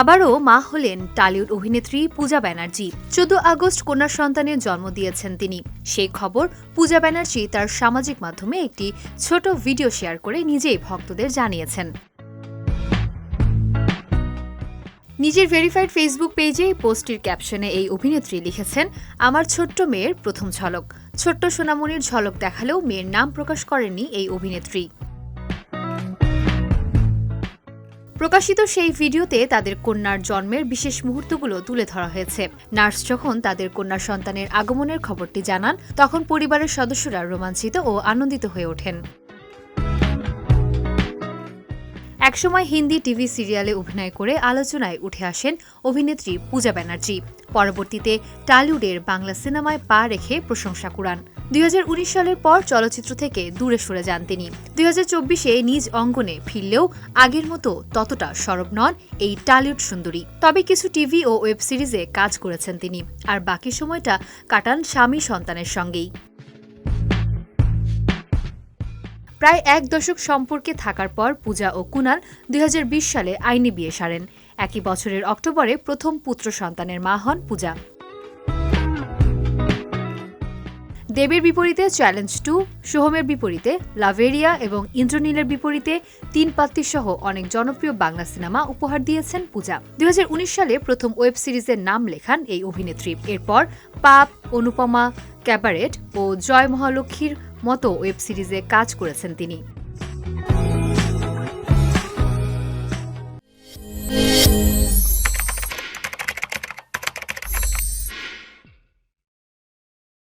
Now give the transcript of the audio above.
আবারও মা হলেন টালিউড অভিনেত্রী পূজা ব্যানার্জি। 14 আগস্ট কন্যা সন্তানের জন্ম দিয়েছেন তিনি। সেই খবর পূজা ব্যানার্জি তার সামাজিক মাধ্যমে একটি ছোট ভিডিও শেয়ার করে নিজেই ভক্তদের জানিয়েছেন। নিজের ভেরিফাইড ফেসবুক পেজে পোস্টটির ক্যাপশনে এই অভিনেত্রী লিখেছেন, আমার ছোট্ট মেয়ের প্রথম ঝলক। ছোট্ট সোনামণির ঝলক দেখালেও মেয়ের নাম প্রকাশ করেননি এই অভিনেত্রী। প্রকাশিত সেই ভিডিওতে তাদের কন্যার জন্মের বিশেষ মুহূর্তগুলো তুলে ধরা হয়েছে। নার্স যখন তাদের কন্যা সন্তানের আগমনের খবরটি জানান, তখন পরিবারের সদস্যরা রোমাঞ্চিত ও আনন্দিত হয়ে ওঠেন। একসময় হিন্দি টিভি সিরিয়ালে অভিনয় করে আলোচনায় উঠে আসেন অভিনেত্রী পূজা ব্যানার্জি। পরবর্তীতে টালিউডের বাংলা সিনেমায় পা রেখে প্রশংসা কুড়ান। 2019 সালের পর চলচ্চিত্র থেকে দূরে সরে যান তিনি। 2024-এ নিজ অঙ্গনে ফিরলেও আগের মতো ততটা সরব নন এই টালিউড সুন্দরী। তবে কিছু টিভি ও ওয়েব সিরিজে কাজ করেছেন তিনি, আর বাকি সময়টা কাটান স্বামী সন্তানের সঙ্গেই। প্রায় 1 দশক সম্পর্কে থাকার পর পূজা ও কুনাল 2020 সালে আইনি বিয়ে সারেন। একই বছরের অক্টোবরে প্রথম পুত্র সন্তানের মা হন পূজা। দেবের বিপরীতে চ্যালেঞ্জ 2, সোহমের বিপরীতে লাভেরিয়া এবং ইন্দ্রনীলের বিপরীতে 3 পাত্তি সহ অনেক জনপ্রিয় বাংলা সিনেমা উপহার দিয়েছেন পূজা। 2019 সালে প্রথম ওয়েব সিরিজের নাম লেখান এই অভিনেত্রী। এরপর পাপ, অনুপমা, ক্যাবারেট ও জয় মহালক্ষ্মীর মতো ওয়েব সিরিজে কাজ করেছেন তিনি।